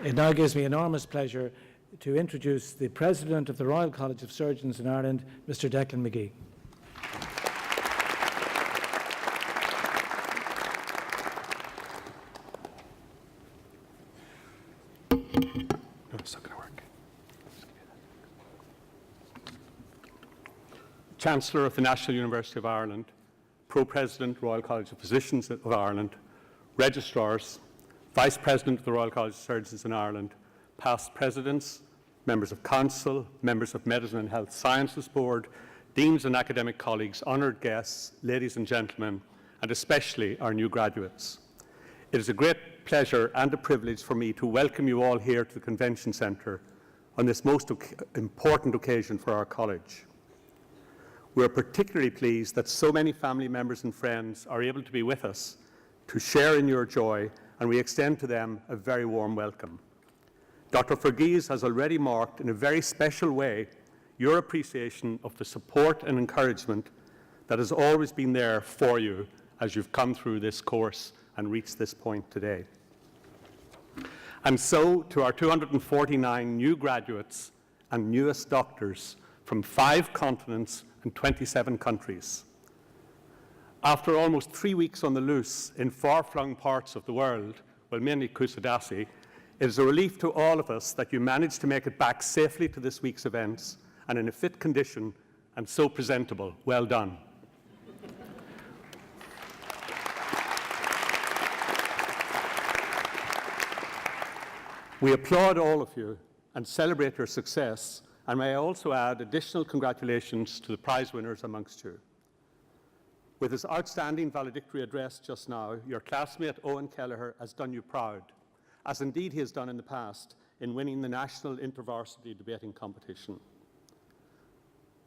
It now gives me enormous pleasure to introduce the President of the Royal College of Surgeons in Ireland, Mr. Declan Magee. No, it's not going to work. Chancellor of the National University of Ireland, Pro-President, Royal College of Physicians of Ireland, Registrars, Vice President of the Royal College of Surgeons in Ireland, past Presidents, Members of Council, Members of Medicine and Health Sciences Board, Deans and academic colleagues, honoured guests, ladies and gentlemen, and especially our new graduates. It is a great pleasure and a privilege for me to welcome you all here to the Convention Centre on this most important occasion for our college. We are particularly pleased that so many family members and friends are able to be with us to share in your joy, and we extend to them a very warm welcome. Dr. Verghese has already marked in a very special way your appreciation of the support and encouragement that has always been there for you as you've come through this course and reached this point today. And so to our 249 new graduates and newest doctors from 5 continents and 27 countries. After almost 3 weeks on the loose in far-flung parts of the world, well, mainly Kusadasi, it is a relief to all of us that you managed to make it back safely to this week's events and in a fit condition and so presentable. Well done. We applaud all of you and celebrate your success, and may I also add additional congratulations to the prize winners amongst you. With his outstanding valedictory address just now, your classmate Owen Kelleher has done you proud, as indeed he has done in the past in winning the National InterVarsity Debating Competition.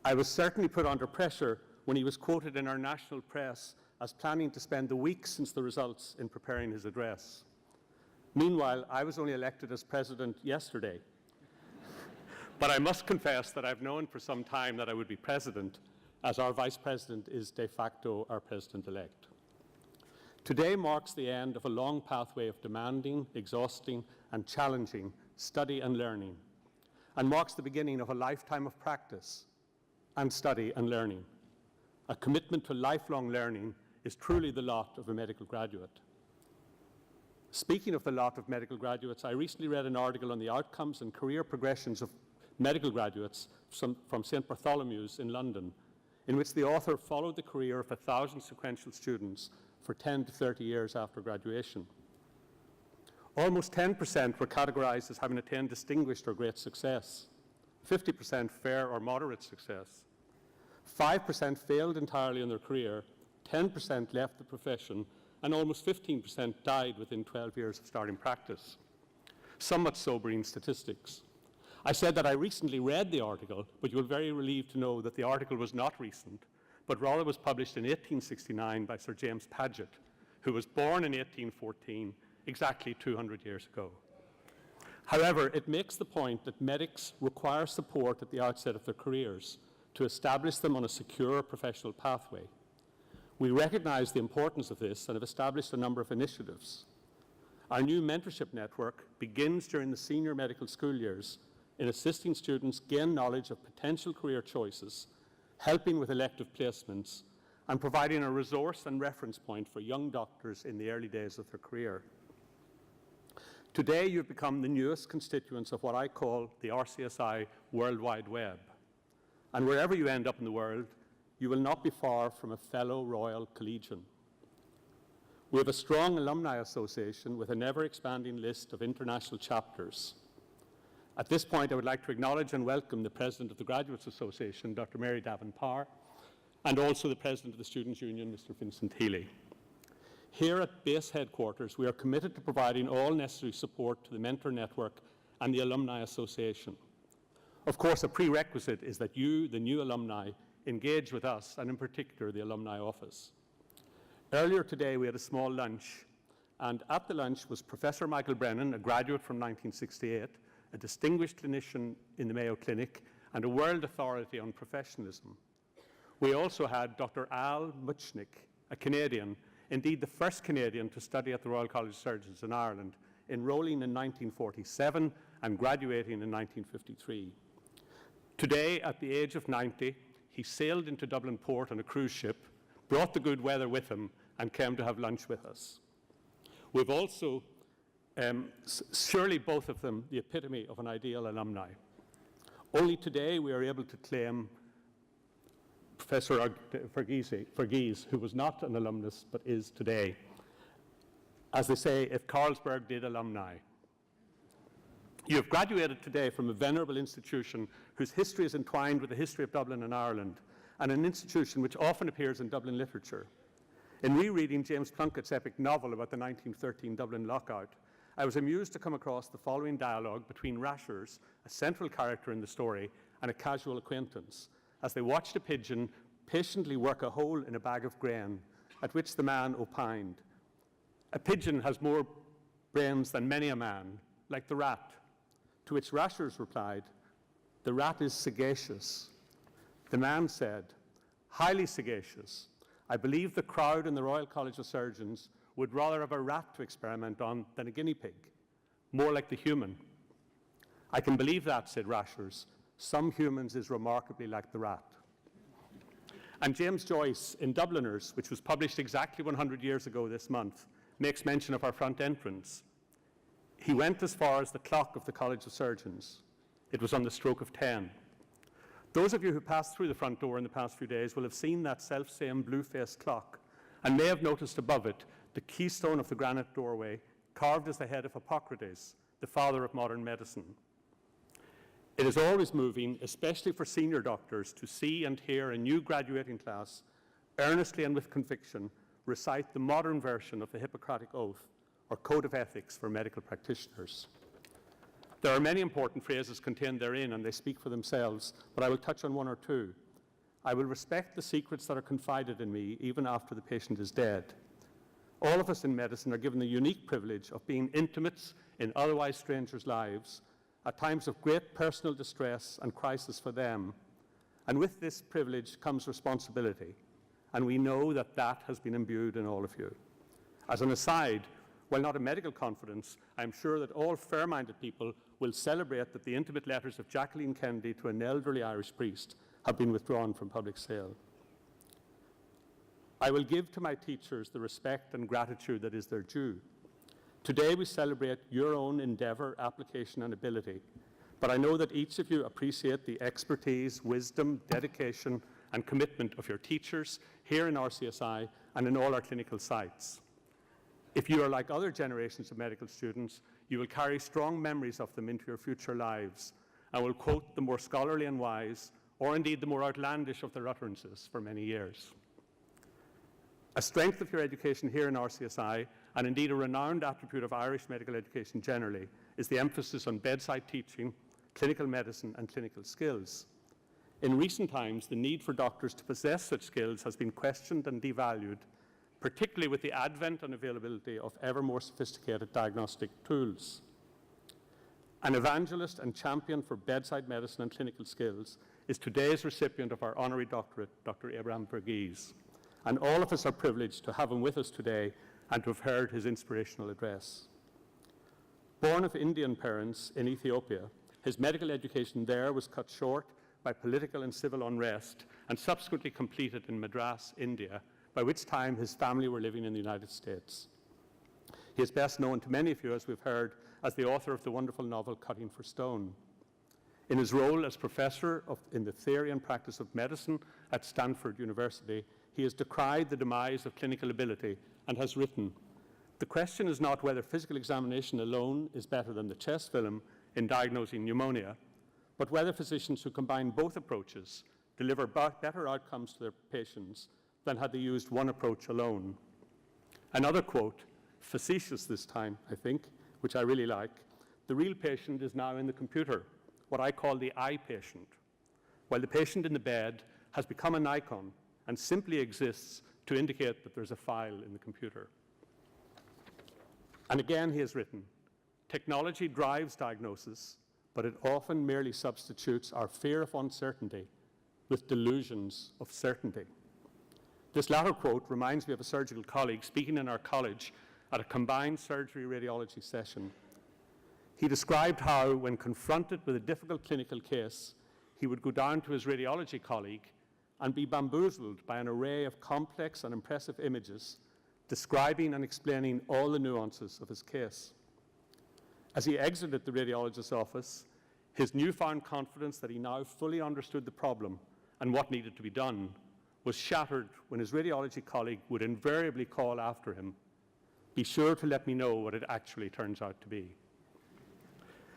I was certainly put under pressure when he was quoted in our national press as planning to spend the week since the results in preparing his address. Meanwhile, I was only elected as president yesterday. But I must confess that I've known for some time that I would be president, as our vice president is de facto our president-elect. Today marks the end of a long pathway of demanding, exhausting, and challenging study and learning, and marks the beginning of a lifetime of practice and study and learning. A commitment to lifelong learning is truly the lot of a medical graduate. Speaking of the lot of medical graduates, I recently read an article on the outcomes and career progressions of medical graduates from St. Bartholomew's in London, in which the author followed the career of 1,000 sequential students for 10 to 30 years after graduation. Almost 10% were categorized as having attained distinguished or great success, 50% fair or moderate success, 5% failed entirely in their career, 10% left the profession, and almost 15% died within 12 years of starting practice. Somewhat sobering statistics. I said that I recently read the article, but you will be very relieved to know that the article was not recent, but rather was published in 1869 by Sir James Paget, who was born in 1814, exactly 200 years ago. However, it makes the point that medics require support at the outset of their careers to establish them on a secure professional pathway. We recognize the importance of this and have established a number of initiatives. Our new mentorship network begins during the senior medical school years in assisting students gain knowledge of potential career choices, helping with elective placements, and providing a resource and reference point for young doctors in the early days of their career. Today, you've become the newest constituents of what I call the RCSI World Wide Web. And wherever you end up in the world, you will not be far from a fellow Royal Collegian. We have a strong alumni association with an ever-expanding list of international chapters. At this point, I would like to acknowledge and welcome the President of the Graduates Association, Dr. Mary Davin-Parr, and also the President of the Students' Union, Mr. Vincent Healy. Here at base headquarters, we are committed to providing all necessary support to the Mentor Network and the Alumni Association. Of course, a prerequisite is that you, the new alumni, engage with us, and in particular, the Alumni Office. Earlier today, we had a small lunch, and at the lunch was Professor Michael Brennan, a graduate from 1968, a distinguished clinician in the Mayo Clinic, and a world authority on professionalism. We also had Dr. Al Muchnick, a Canadian, indeed the first Canadian to study at the Royal College of Surgeons in Ireland, enrolling in 1947 and graduating in 1953. Today, at the age of 90, he sailed into Dublin port on a cruise ship, brought the good weather with him, and came to have lunch with us. We've also, surely both of them, the epitome of an ideal alumni. Only today we are able to claim Professor Verghese, who was not an alumnus but is today. As they say, if Carlsberg did alumni. You have graduated today from a venerable institution whose history is entwined with the history of Dublin and Ireland, and an institution which often appears in Dublin literature. In rereading James Plunkett's epic novel about the 1913 Dublin lockout, I was amused to come across the following dialogue between Rashers, a central character in the story, and a casual acquaintance, as they watched a pigeon patiently work a hole in a bag of grain, at which the man opined, "A pigeon has more brains than many a man, like the rat." To which Rashers replied, "The rat is sagacious." The man said, "Highly sagacious. I believe the crowd in the Royal College of Surgeons would rather have a rat to experiment on than a guinea pig, more like the human." "I can believe that," said Rashers. "Some humans is remarkably like the rat." And James Joyce, in Dubliners, which was published exactly 100 years ago this month, makes mention of our front entrance. He went as far as the clock of the College of Surgeons. It was on the stroke of 10. Those of you who passed through the front door in the past few days will have seen that self-same blue-faced clock and may have noticed above it the keystone of the granite doorway carved as the head of Hippocrates, the father of modern medicine. It is always moving, especially for senior doctors, to see and hear a new graduating class earnestly and with conviction recite the modern version of the Hippocratic Oath, or Code of Ethics for medical practitioners. There are many important phrases contained therein, and they speak for themselves, but I will touch on one or two. I will respect the secrets that are confided in me, even after the patient is dead. All of us in medicine are given the unique privilege of being intimates in otherwise strangers' lives, at times of great personal distress and crisis for them. And with this privilege comes responsibility, and we know that that has been imbued in all of you. As an aside, while not a medical confidence, I am sure that all fair-minded people will celebrate that the intimate letters of Jacqueline Kennedy to an elderly Irish priest have been withdrawn from public sale. I will give to my teachers the respect and gratitude that is their due. Today we celebrate your own endeavour, application and ability, but I know that each of you appreciate the expertise, wisdom, dedication and commitment of your teachers here in RCSI and in all our clinical sites. If you are like other generations of medical students, you will carry strong memories of them into your future lives and will quote the more scholarly and wise, or indeed the more outlandish of their utterances for many years. A strength of your education here in RCSI, and indeed a renowned attribute of Irish medical education generally, is the emphasis on bedside teaching, clinical medicine and clinical skills. In recent times, the need for doctors to possess such skills has been questioned and devalued, particularly with the advent and availability of ever more sophisticated diagnostic tools. An evangelist and champion for bedside medicine and clinical skills is today's recipient of our honorary doctorate, Dr. Abraham Verghese, and all of us are privileged to have him with us today and to have heard his inspirational address. Born of Indian parents in Ethiopia, his medical education there was cut short by political and civil unrest and subsequently completed in Madras, India, by which time his family were living in the United States. He is best known to many of you, as we've heard, as the author of the wonderful novel Cutting for Stone. In his role as professor in the theory and practice of medicine at Stanford University, he has decried the demise of clinical ability and has written, "The question is not whether physical examination alone is better than the chest film in diagnosing pneumonia, but whether physicians who combine both approaches deliver better outcomes to their patients than had they used one approach alone." Another quote, facetious this time, I think, which I really like, "The real patient is now in the computer, what I call the eye patient, while the patient in the bed has become an icon and simply exists to indicate that there's a file in the computer." And again he has written, "Technology drives diagnosis, but it often merely substitutes our fear of uncertainty with delusions of certainty." This latter quote reminds me of a surgical colleague speaking in our college at a combined surgery radiology session. He described how, when confronted with a difficult clinical case, he would go down to his radiology colleague and be bamboozled by an array of complex and impressive images describing and explaining all the nuances of his case. As he exited the radiologist's office, his newfound confidence that he now fully understood the problem and what needed to be done was shattered when his radiology colleague would invariably call after him, "Be sure to let me know what it actually turns out to be."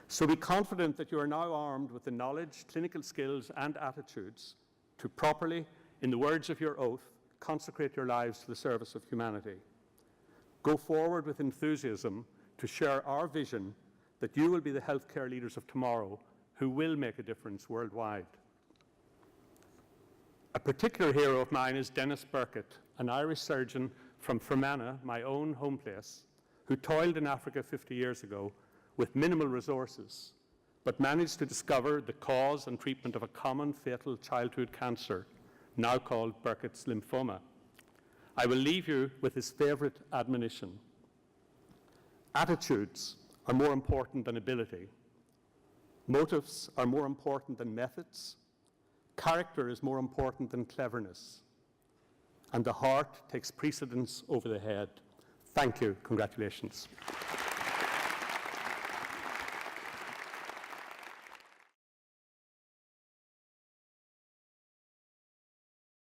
So be confident that you are now armed with the knowledge, clinical skills, and attitudes to properly, in the words of your oath, consecrate your lives to the service of humanity. Go forward with enthusiasm to share our vision that you will be the healthcare leaders of tomorrow who will make a difference worldwide. A particular hero of mine is Dennis Burkett, an Irish surgeon from Fermanagh, my own home place, who toiled in Africa 50 years ago with minimal resources, but managed to discover the cause and treatment of a common fatal childhood cancer, now called Burkitt's lymphoma. I will leave you with his favorite admonition. Attitudes are more important than ability. Motives are more important than methods. Character is more important than cleverness. And the heart takes precedence over the head. Thank you. Congratulations.